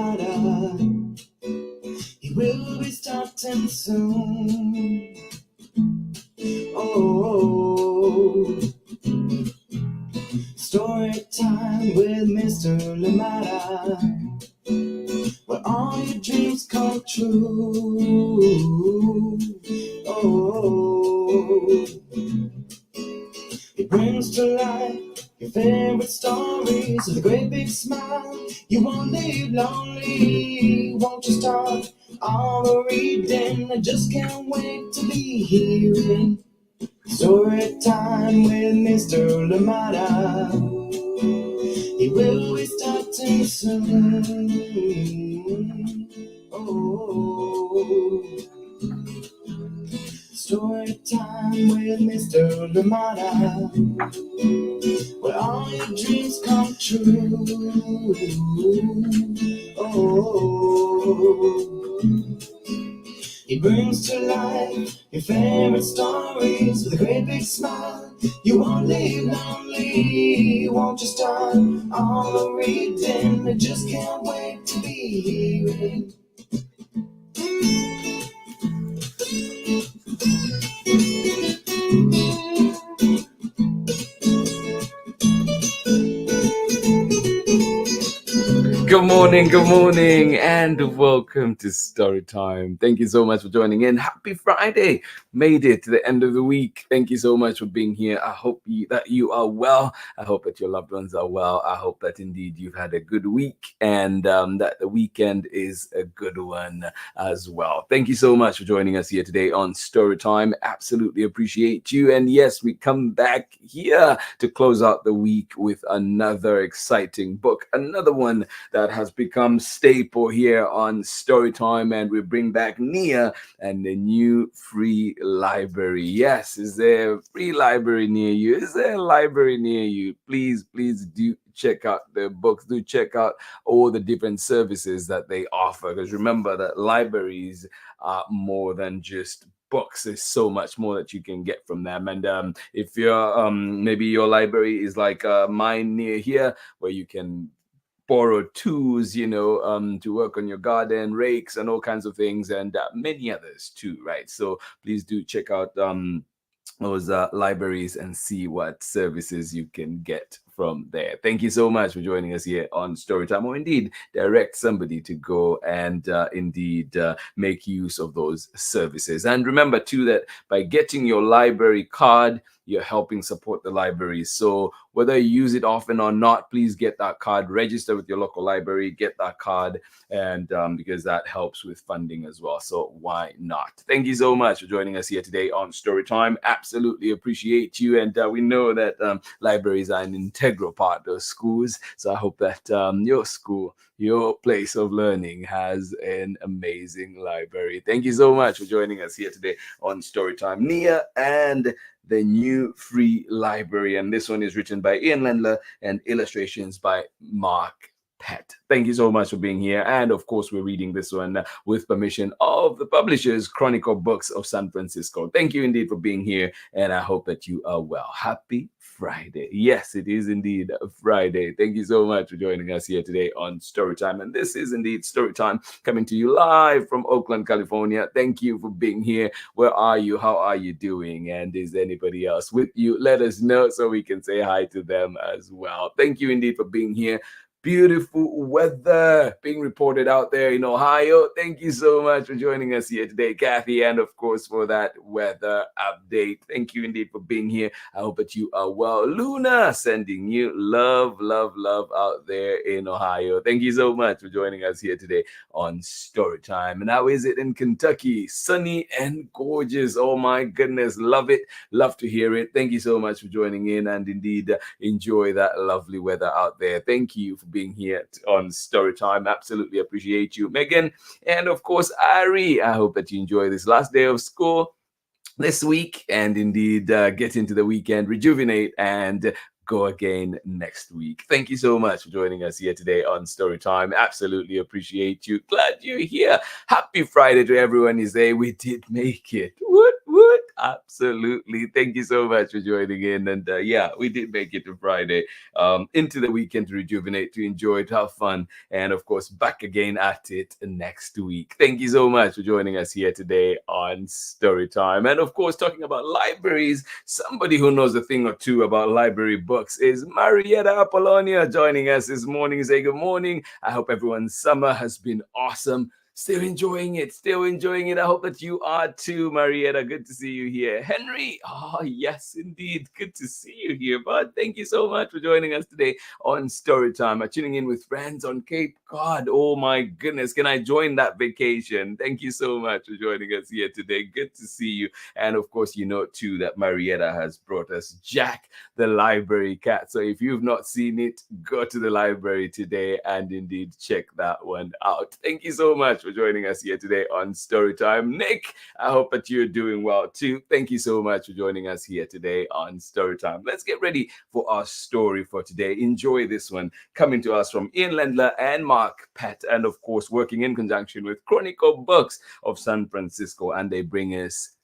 Limata. He will be starting soon. Oh, story time with Mr. Limata, where all your dreams come true. Oh, he brings to life your favorite stories with a great big smile. You won't live lonely, won't you start all the reading? I just can't wait to be hearing story time with Mr. Limata. He will be starting soon. Oh, story time with Mr. Limata, where all your dreams come true. Oh, he brings to life your favorite stories with a great big smile. You won't live lonely, won't you start all the reading? I just can't wait to be hearing. Good morning, and welcome to Storytime. Thank you so much for joining in. Happy Friday. Made it to the end of the week. Thank you so much for being here. I hope that you are well. I hope that your loved ones are well. I hope that indeed you've had a good week, and that the weekend is a good one as well. Thank you so much for joining us here today on Storytime. Absolutely appreciate you. And yes, we come back here to close out the week with another exciting book, another one that has become staple here on Storytime, and we bring back NIA and the new free library. Yes, is there a free library near you? Is there a library near you? Please do check out the books. Do check out all the different services that they offer, because remember that libraries are more than just books. There's so much more that you can get from them. And if you're maybe your library is like mine near here, where you can borrow tools, to work on your garden, rakes, and all kinds of things, and many others too, right? So please do check out those libraries and see what services you can get from there. Thank you so much for joining us here on Storytime, or indeed direct somebody to go and make use of those services. And remember too that by getting your library card, you're helping support the library. So whether you use it often or not, please get that card, register with your local library, get that card, and because that helps with funding as well. So why not? Thank you so much for joining us here today on Storytime. Absolutely appreciate you. And we know that libraries are an integral part of schools. So I hope that your school, your place of learning, has an amazing library. Thank you so much for joining us here today on Storytime. NIA and the new free library, and this one is written by Ian LENDLER and illustrations by Mark PETT. Thank you so much for being here. And of course, we're reading this one with permission of the publishers, Chronicle Books of San Francisco. Thank you indeed for being here, and I hope that you are well. Happy Friday. Yes, it is indeed a Friday. Thank you so much for joining us here today on Storytime. And this is indeed Storytime, coming to you live from Oakland, California. Thank you for being here. Where are you? How are you doing? And is anybody else with you? Let us know so we can say hi to them as well. Thank you indeed for being here. Beautiful weather being reported out there in Ohio. Thank you so much for joining us here today, Kathy, and of course for that weather update. Thank you indeed for being here. I hope that you are well. Luna, sending you love out there in Ohio. Thank you so much for joining us here today on Storytime. And how is it in Kentucky? Sunny and gorgeous. Oh my goodness, love it. Love to hear it. Thank you so much for joining in, and indeed enjoy that lovely weather out there. Thank you for being here on Storytime. Absolutely appreciate you, Megan, and of course Ari. I hope that you enjoy this last day of school this week, and indeed get into the weekend, rejuvenate, and go again next week. Thank you so much for joining us here today on Storytime. Absolutely appreciate you. Glad you're here. Happy Friday to everyone. We did make it. Woot woot. Absolutely. Thank you so much for joining in. And yeah, we did make it to Friday, into the weekend to rejuvenate, to enjoy, to have fun, and of course, back again at it next week. Thank you so much for joining us here today on Storytime. And of course, talking about libraries, somebody who knows a thing or two about library books is Marietta Apollonia joining us this morning. Say good morning. I hope everyone's summer has been awesome. Still enjoying it, still enjoying it. I hope that you are too, Marietta. Good to see you here. Henry, oh, yes, indeed. Good to see you here, bud. Thank you so much for joining us today on Storytime. Tuning in with friends on Cape Cod. Oh, my goodness. Can I join that vacation? Thank you so much for joining us here today. Good to see you. And of course, you know, too, that Marietta has brought us Jack, the library cat. So if you've not seen it, go to the library today and indeed check that one out. Thank you so much for joining us here today on Storytime. Nick, I hope that you're doing well too. Thank you so much for joining us here today on Storytime. Let's get ready for our story for today. Enjoy this one, coming to us from Ian Lendler and Mark PETT, and of course working in conjunction with Chronicle Books of San Francisco, and they bring us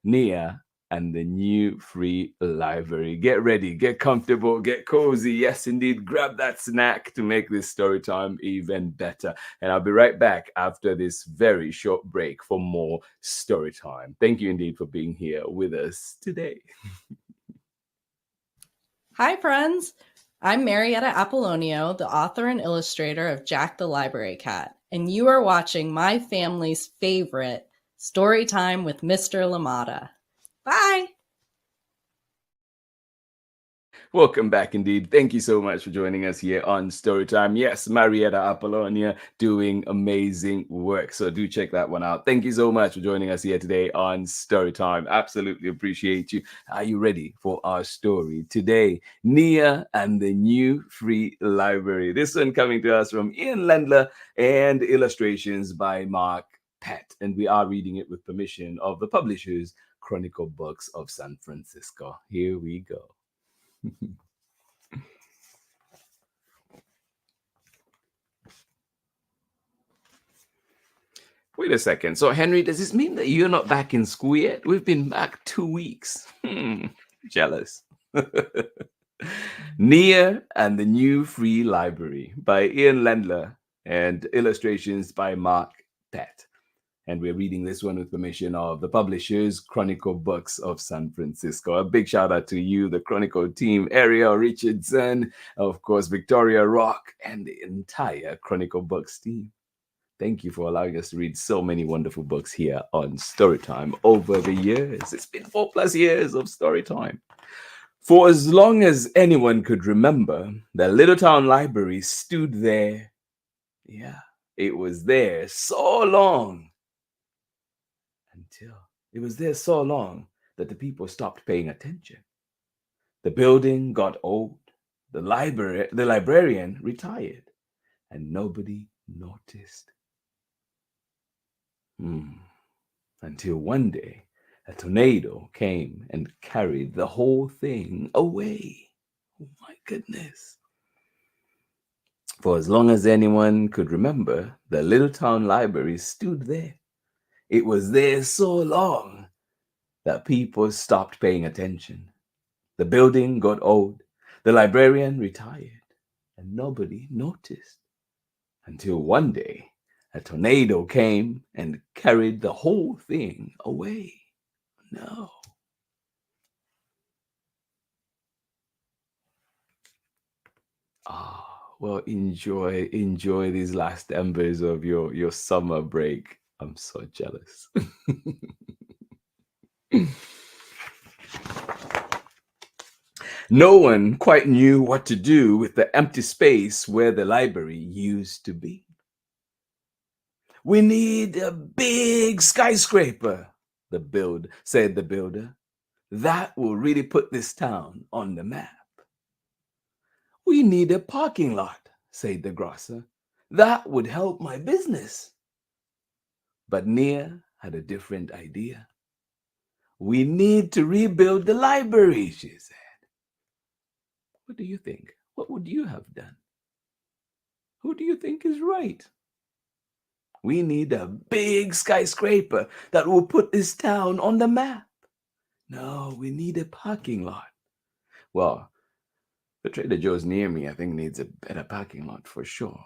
NIA and the new free library. Get ready, get comfortable, get cozy. Yes, indeed, grab that snack to make this story time even better. And I'll be right back after this very short break for more story time. Thank you indeed for being here with us today. Hi, friends. I'm Marietta Apollonio, the author and illustrator of Jack the Library Cat, and you are watching my family's favorite Story Time with Mr. Limata. Bye! Welcome back indeed. Thank you so much for joining us here on Storytime. Yes, Marietta Apollonia doing amazing work. So do check that one out. Thank you so much for joining us here today on Storytime. Absolutely appreciate you. Are you ready for our story today? NIA and the new free library. This one coming to us from Ian Lendler and illustrations by Mark PETT. And we are reading it with permission of the publishers, Chronicle Books of San Francisco. Here we go. Wait a second. So, Henry, does this mean that you're not back in school yet? We've been back 2 weeks. Jealous. NIA and the New Free Library by Ian Lendler and illustrations by Mark PETT. And we're reading this one with permission of the publishers, Chronicle Books of San Francisco. A big shout out to you, the Chronicle team, Ariel Richardson, of course, Victoria Rock, and the entire Chronicle Books team. Thank you for allowing us to read so many wonderful books here on Storytime over the years. It's been 4+ years of Storytime. For as long as anyone could remember, the Little Town Library stood there. Yeah, it was there so long. Until it was there so long that the people stopped paying attention. The building got old. The librarian retired, and nobody noticed. Until one day, a tornado came and carried the whole thing away. Oh my goodness. For as long as anyone could remember, the Little Town Library stood there. It was there so long that people stopped paying attention. The building got old. The librarian retired, and nobody noticed. Until one day, a tornado came and carried the whole thing away. No. Well, enjoy these last embers of your summer break. I'm so jealous. No one quite knew what to do with the empty space where the library used to be. We need a big skyscraper, said the builder. That will really put this town on the map. We need a parking lot, said the grocer. That would help my business. But Nia had a different idea. We need to rebuild the library, she said. What do you think? What would you have done? Who do you think is right? We need a big skyscraper that will put this town on the map. No, we need a parking lot. Well, the Trader Joe's near me, I think, needs a better parking lot for sure.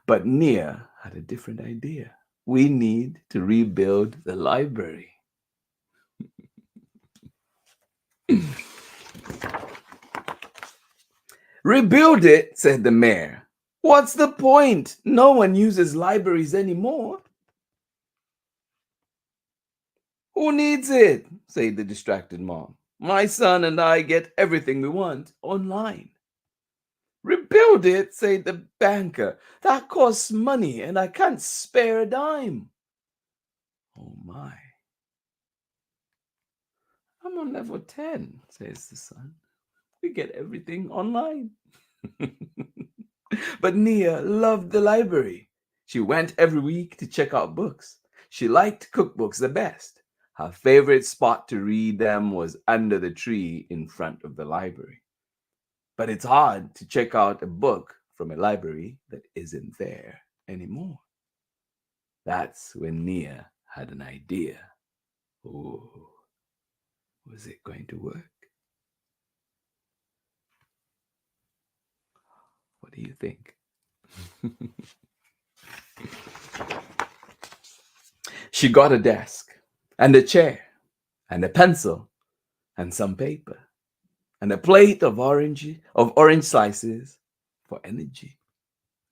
But Nia had a different idea. We need to rebuild the library. Rebuild it, said the mayor. What's the point? No one uses libraries anymore. Who needs it? Said the distracted mom. My son and I get everything we want online. Rebuild it, said the banker. That costs money and I can't spare a dime. Oh my. I'm on level 10, says the son. We get everything online. But Nia loved the library. She went every week to check out books. She liked cookbooks the best. Her favorite spot to read them was under the tree in front of the library. But it's hard to check out a book from a library that isn't there anymore. That's when Nia had an idea. Oh, was it going to work? What do you think? She got a desk and a chair and a pencil and some paper and a plate of orange slices for energy.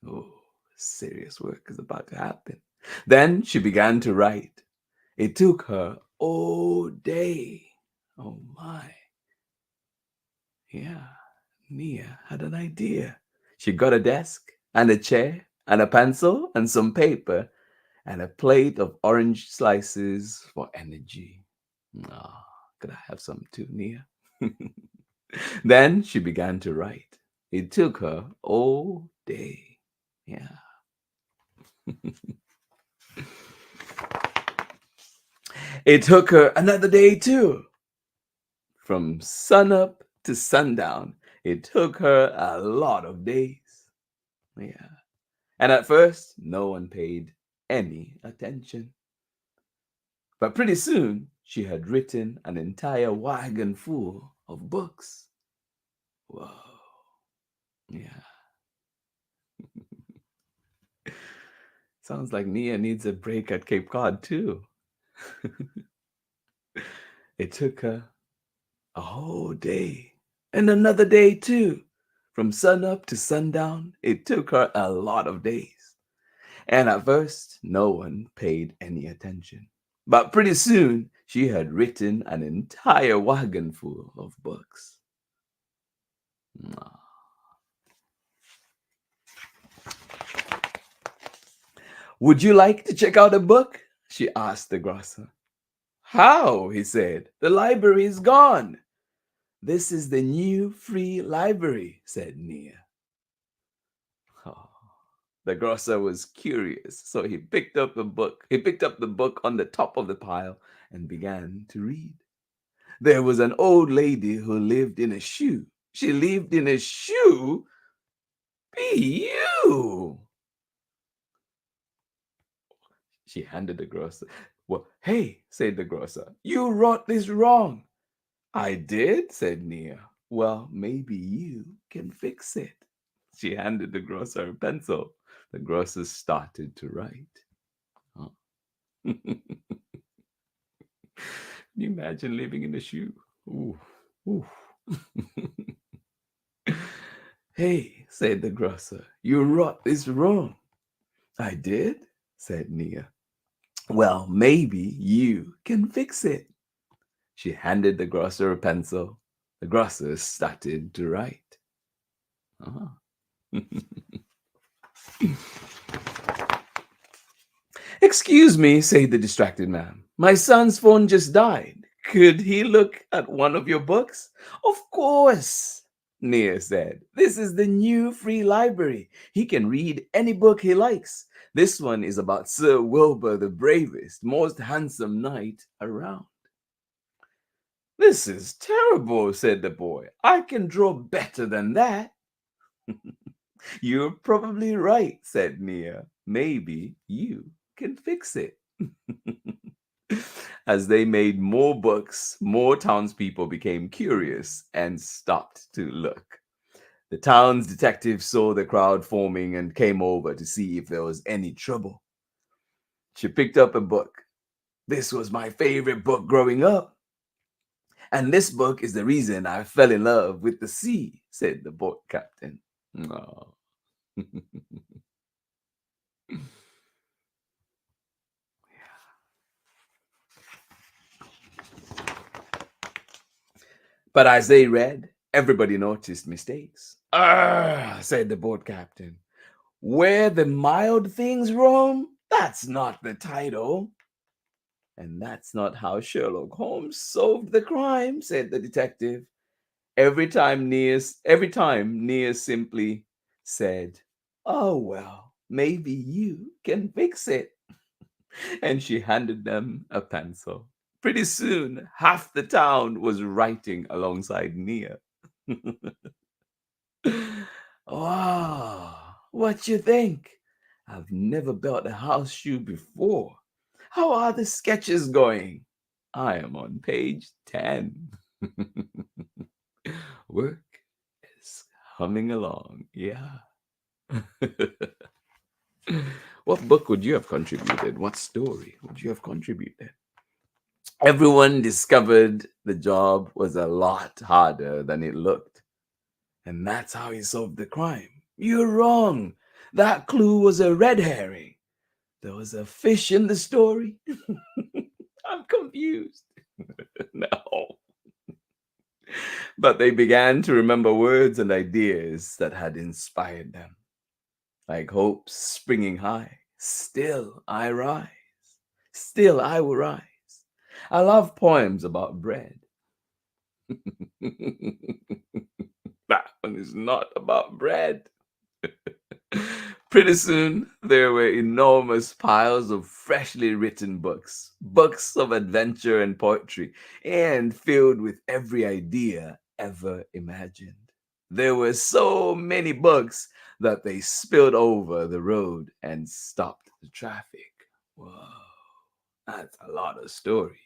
Oh, serious work is about to happen. Then she began to write. It took her all day. Oh my. Yeah, Nia had an idea. She got a desk and a chair and a pencil and some paper and a plate of orange slices for energy. Ah, could I have some too, Nia? Then she began to write. It took her all day. Yeah. It took her another day too. From sunup to sundown, it took her a lot of days. Yeah. And at first, no one paid any attention. But pretty soon, she had written an entire wagon full of books. Whoa. Yeah. Sounds like Nia needs a break at Cape Cod, too. It took her a whole day and another day, too. From sunup to sundown, it took her a lot of days. And at first, no one paid any attention. But pretty soon, she had written an entire wagon full of books. Would you like to check out a book? She asked the grocer. How? He said. The library is gone. This is the new free library, said Nia. Oh, the grocer was curious, so he picked up the book. He picked up the book on the top of the pile and began to read. There was an old lady who lived in a shoe. She lived in a shoe? Be you! She handed the grocer. Well, hey, said the grocer, you wrote this wrong. I did, said Nia. Well, maybe you can fix it. She handed the grocer a pencil. The grocer started to write. Oh. Can you imagine living in a shoe? Ooh, ooh. Hey, said the grocer, you wrote this wrong. I did, said Nia. Well, maybe you can fix it. She handed the grocer a pencil. The grocer started to write. Excuse me, said the distracted man. My son's phone just died. Could he look at one of your books? Of course, Nia said. This is the new free library. He can read any book he likes. This one is about Sir Wilbur, the bravest, most handsome knight around. This is terrible, said the boy. I can draw better than that. You're probably right, said Nia. Maybe you can fix it. As they made more books, more townspeople became curious and stopped to look. The town's detective saw the crowd forming and came over to see if there was any trouble. She picked up a book. This was my favorite book growing up. And this book is the reason I fell in love with the sea, said the boat captain. Oh. But as they read, everybody noticed mistakes. Said the boat captain. Where the mild things roam, that's not the title. And that's not how Sherlock Holmes solved the crime, said the detective. Every time Nia simply said, oh, well, maybe you can fix it. And she handed them a pencil. Pretty soon, half the town was writing alongside Nia. Wow, what you think? I've never built a horseshoe before. How are the sketches going? I am on page 10. Work is humming along. Yeah. What book would you have contributed? What story would you have contributed? Everyone discovered the job was a lot harder than it looked. And that's how he solved the crime. You're wrong. That clue was a red herring. There was a fish in the story. I'm confused. No. But they began to remember words and ideas that had inspired them. Like hope springing high. Still I rise. Still I will rise. I love poems about bread. That one is not about bread. Pretty soon, there were enormous piles of freshly written books, books of adventure and poetry, and filled with every idea ever imagined. There were so many books that they spilled over the road and stopped the traffic. Whoa, that's a lot of stories.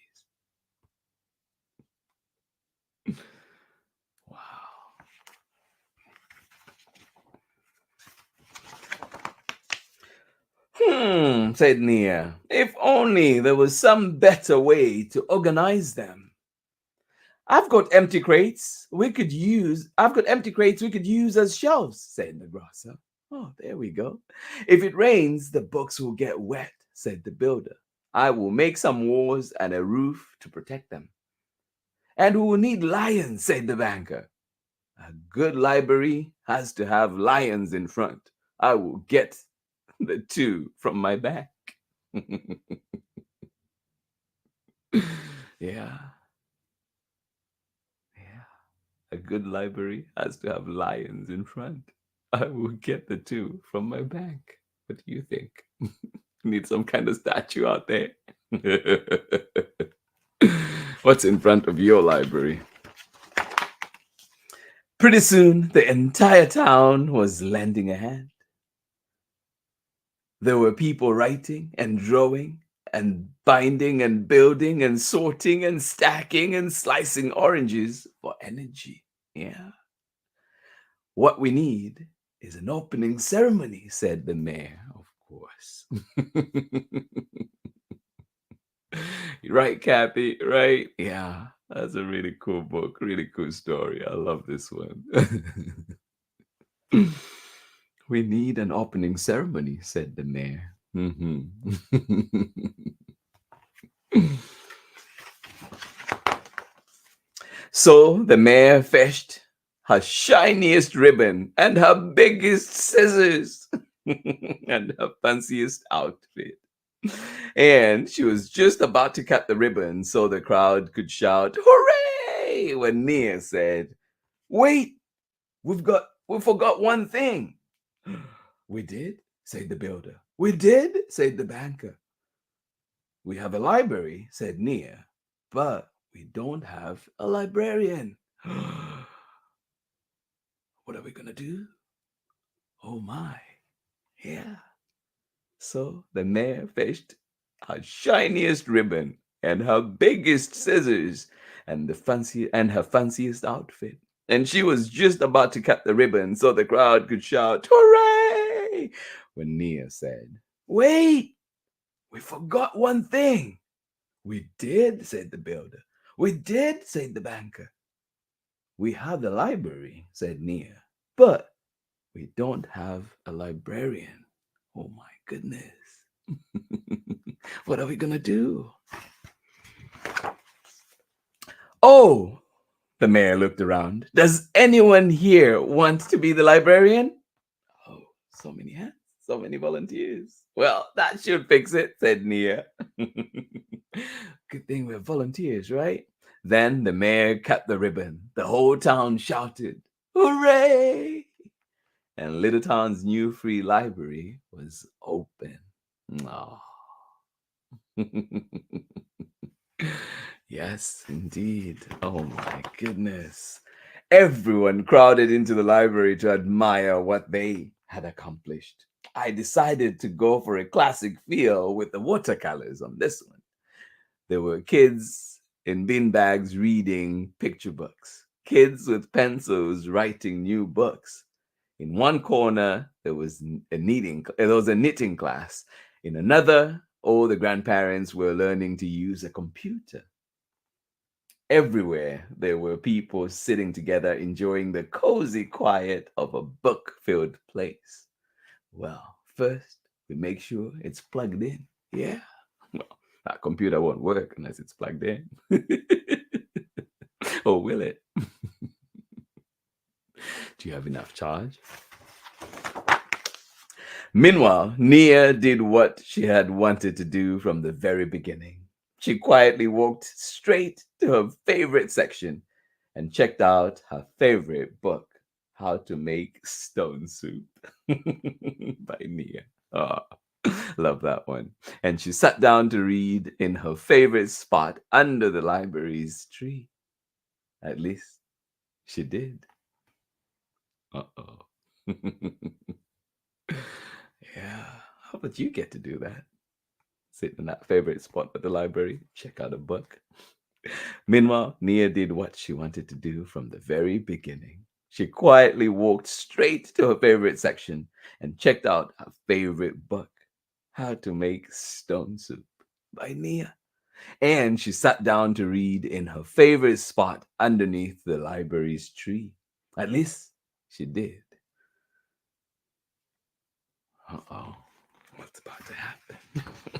Wow. Said Nia. If only there was some better way to organize them. I've got empty crates we could use as shelves, said the grasser. Oh, there we go. If it rains, the books will get wet, said the builder. I will make some walls and a roof to protect them. And we will need lions, said the banker. A good library has to have lions in front. I will get the two from my back. Yeah. A good library has to have lions in front. I will get the two from my bank. What do you think? Need some kind of statue out there? What's in front of your library? Pretty soon, the entire town was lending a hand. There were people writing and drawing and binding and building and sorting and stacking and slicing oranges for energy. Yeah. What we need is an opening ceremony, said the mayor, of course. Right, Kathy, right? Yeah, that's a really cool book, really cool story. I love this one. We need an opening ceremony, said the mayor. So the mayor fetched her shiniest ribbon and her biggest scissors and her fanciest outfit. And she was just about to cut the ribbon so the crowd could shout, hooray! When Nia said, wait, we forgot one thing. We did, said the builder. We did, said the banker. We have a library, said Nia, but we don't have a librarian. What are we going to do? Oh my, yeah. So the mayor fetched her shiniest ribbon and her biggest scissors and her fanciest outfit. And she was just about to cut the ribbon so the crowd could shout, "Hooray!" when Nia said, "Wait, we forgot one thing." "We did," said the builder. "We did," said the banker. "We have the library," said Nia, "but we don't have a librarian." Oh my goodness. What are we gonna do? Oh, the mayor looked around. "Does anyone here want to be the librarian?" Oh, so many hands, so many volunteers. "Well, that should fix it," said Nia. Good thing we're volunteers, right? Then the mayor cut the ribbon. The whole town shouted, "Hooray!" And Little Town's new free library was open. Oh. Yes, indeed. Oh my goodness. Everyone crowded into the library to admire what they had accomplished. I decided to go for a classic feel with the watercolors on this one. There were kids in bean bags reading picture books, kids with pencils writing new books. In one corner, there was a knitting class. In another, all the grandparents were learning to use a computer. Everywhere, there were people sitting together, enjoying the cozy quiet of a book-filled place. Well, first, we make sure it's plugged in. Yeah. Well, that computer won't work unless it's plugged in. Or will it? Do you have enough charge? Meanwhile, Nia did what she had wanted to do from the very beginning. She quietly walked straight to her favorite section and checked out her favorite book, How to Make Stone Soup by Nia. Oh, love that one. And she sat down to read in her favorite spot under the library's tree. At least she did. Uh-oh. Yeah. How about you get to do that? Sit in that favorite spot at the library, check out a book. Meanwhile, Nia did what she wanted to do from the very beginning. She quietly walked straight to her favorite section and checked out her favorite book, How to Make Stone Soup by Nia. And she sat down to read in her favorite spot underneath the library's tree. At least she did. Uh-oh. What's about to happen?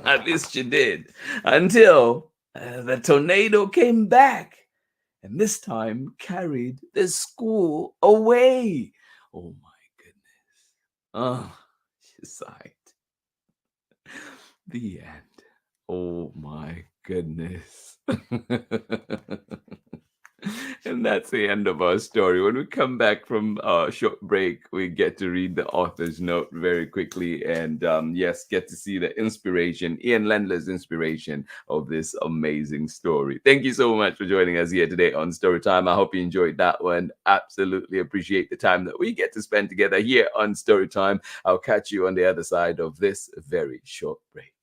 At least she did. Until the tornado came back. And this time carried the school away. Oh my goodness. Oh, she sighed. The end. Oh my goodness. And that's the end of our story. When we come back from a short break, we get to read the author's note very quickly and, yes, get to see the inspiration, Ian Lendler's inspiration of this amazing story. Thank you so much for joining us here today on Storytime. I hope you enjoyed that one. Absolutely appreciate the time that we get to spend together here on Storytime. I'll catch you on the other side of this very short break.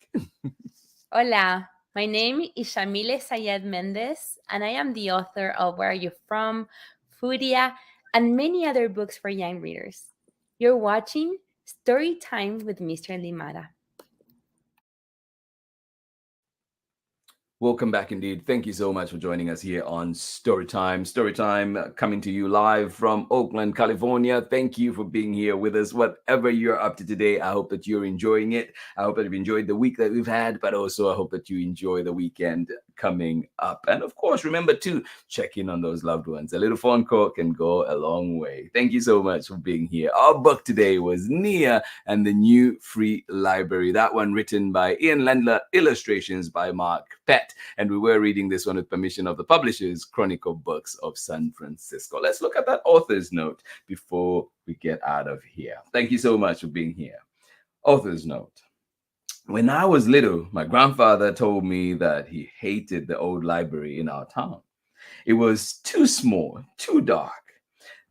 Hola, my name is Shamile Sayed Mendez, and I am the author of Where Are You From, Furia, and many other books for young readers. You're watching Story Time with Mr. Limata. Welcome back indeed. Thank you so much for joining us here on Storytime. Storytime coming to you live from Oakland, California. Thank you for being here with us. Whatever you're up to today, I hope that you're enjoying it. I hope that you've enjoyed the week that we've had, but also I hope that you enjoy the weekend coming up. And of course, remember to check in on those loved ones. A little phone call can go a long way. Thank you so much for being here. Our book today was Nia and the New Free Library. That one written by Ian Lendler, illustrations by Mark PETT. And we were reading this one with permission of the publishers, Chronicle Books of San Francisco. Let's look at that author's note before we get out of here. Thank you so much for being here. Author's note. When I was little, my grandfather told me that he hated the old library in our town. It was too small, too dark.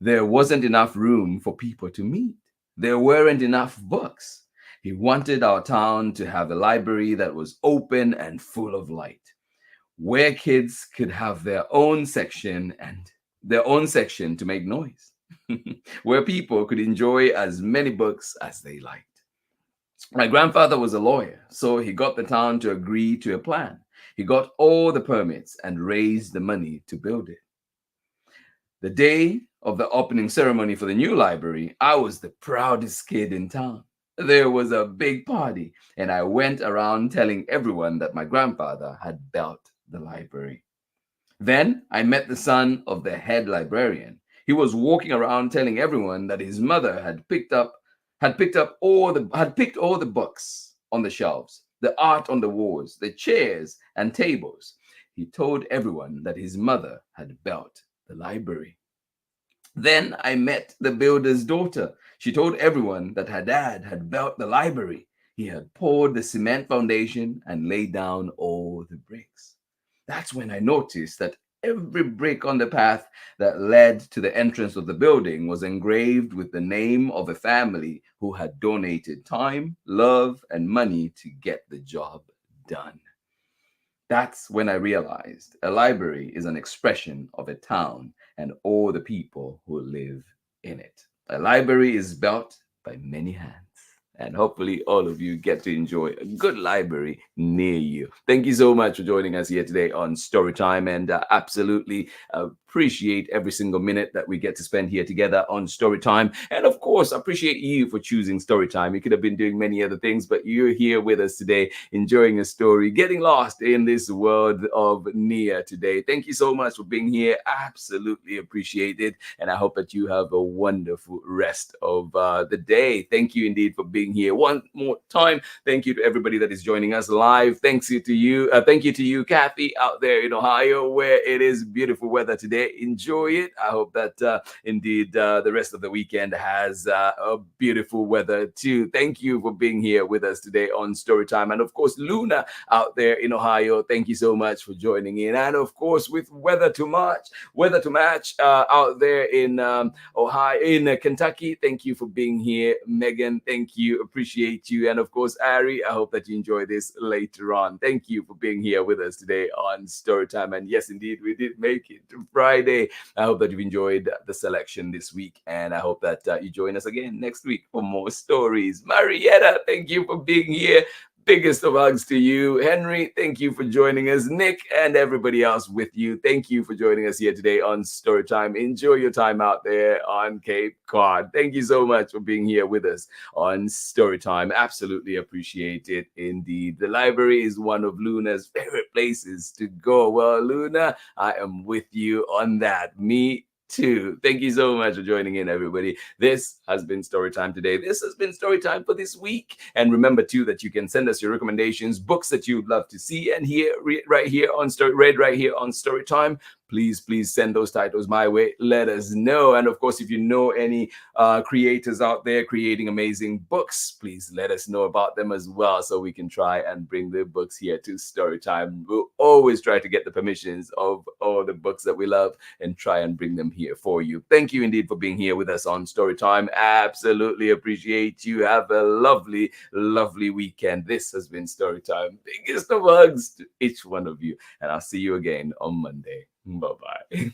There wasn't enough room for people to meet. There weren't enough books. He wanted our town to have a library that was open and full of light, where kids could have their own section to make noise, where people could enjoy as many books as they liked. My grandfather was a lawyer, so he got the town to agree to a plan. He got all the permits and raised the money to build it. The day of the opening ceremony for the new library, I was the proudest kid in town. There was a big party, and I went around telling everyone that my grandfather had built the library. Then I met the son of the head librarian. He was walking around telling everyone that his mother had picked all the books on the shelves, the art on the walls, the chairs and tables. He told everyone that his mother had built the library. Then I met the builder's daughter. She told everyone that her dad had built the library. He had poured the cement foundation and laid down all the bricks. That's when I noticed that every brick on the path that led to the entrance of the building was engraved with the name of a family who had donated time, love, and money to get the job done. That's when I realized a library is an expression of a town and all the people who live in it. A library is built by many hands. And hopefully all of you get to enjoy a good library near you. Thank you so much for joining us here today on Storytime, and absolutely appreciate every single minute that we get to spend here together on Storytime. And of course, appreciate you for choosing Storytime. You could have been doing many other things, but you're here with us today, enjoying a story, getting lost in this world of NIA today. Thank you so much for being here. Absolutely appreciate it. And I hope that you have a wonderful rest of the day. Thank you indeed for being here one more time. Thank you to everybody that is joining us live. Thank you to you, Kathy, out there in Ohio, where it is beautiful weather today. Enjoy it. I hope that indeed the rest of the weekend has a beautiful weather too. Thank you for being here with us today on Storytime. And of course, Luna out there in Ohio, thank you so much for joining in. And of course, with weather to match out there in Ohio, in Kentucky, thank you for being here. Megan, thank you. Appreciate you. And of course, Ari, I hope that you enjoy this later on. Thank you for being here with us today on Storytime. And yes, indeed, we did make it to Friday. I hope that you've enjoyed the selection this week. And I hope that you join us again next week for more stories. Marietta, thank you for being here. Biggest of hugs to you. Henry, thank you for joining us. Nick and everybody else with you, thank you for joining us here today on Storytime. Enjoy your time out there on Cape Cod. Thank you so much for being here with us on Storytime. Absolutely appreciate it indeed. The library is one of Luna's favorite places to go. Well, Luna, I am with you on that. Me too. Thank you so much for joining in, everybody. This has been Storytime today. This has been Storytime for this week. And remember too that you can send us your recommendations, books that you'd love to see and hear read right here on Storytime. Please send those titles my way. Let us know. And of course, if you know any creators out there creating amazing books, please let us know about them as well, so we can try and bring the books here to Storytime. We'll always try to get the permissions of all the books that we love and try and bring them here for you. Thank you indeed for being here with us on Storytime. Absolutely appreciate you. Have a lovely, lovely weekend. This has been Storytime. Biggest of hugs to each one of you. And I'll see you again on Monday. Bye-bye.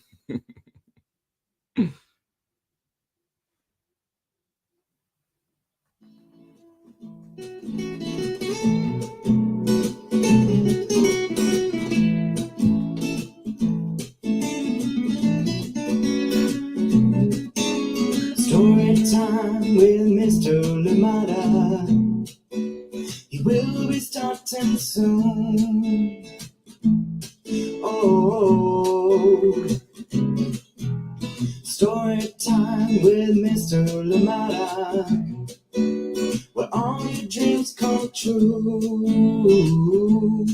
Story time with Mr. Limata. He will be starting soon. Oh, story time with Mr. Limata, where all your dreams come true.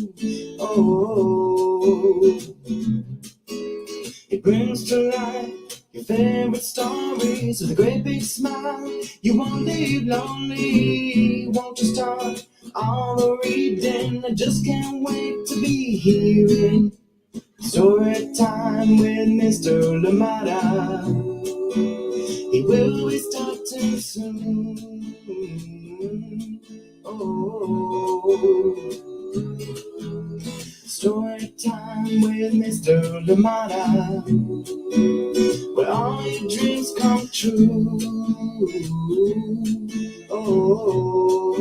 Oh, it brings to life your favorite stories with a great big smile. You won't leave lonely, won't you start all the reading? I just can't wait to be hearing Story time with Mr. Limata. He will be starting soon. Oh, story time with Mr. Limata, where all your dreams come true. Oh,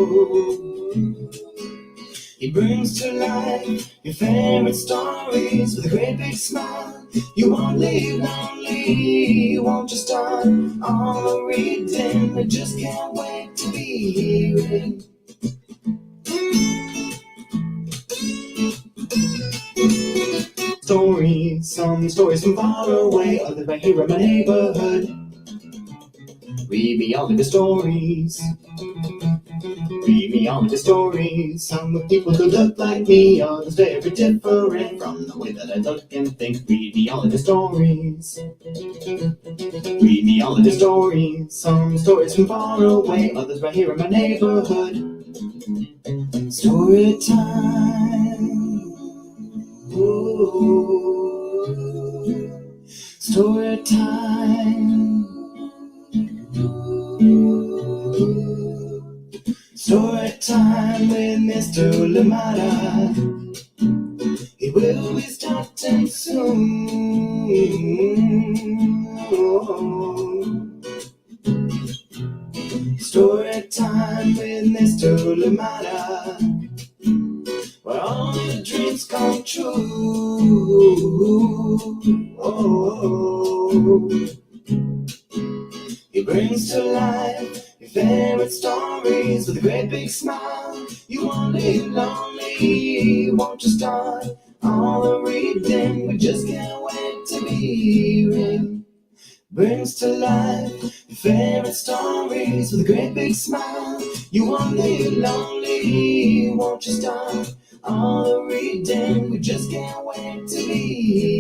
he brings to life your favorite stories with a great big smile. You won't leave lonely, won't you start all the reading? I just can't wait to be hearing. Stories, some stories from far away, others right here in my neighborhood. Read me all of the stories. Read me all of the stories. Some of people who look like me, others very different from the way that I look and think. Read me all of the stories. Read me all of the stories. Some stories from far away, others right here in my neighborhood. Story time. Ooh. Story time. Story time with Mr. Limata. He will be starting soon. Oh. Story time with Mr. Limata, where all your dreams come true. Oh. He brings to life your favorite stories with a great big smile. You won't live lonely, won't you start all the reading? We just can't wait to be hearing. Brings to life your favorite stories with a great big smile. You won't live lonely, won't you start all the reading? We just can't wait to be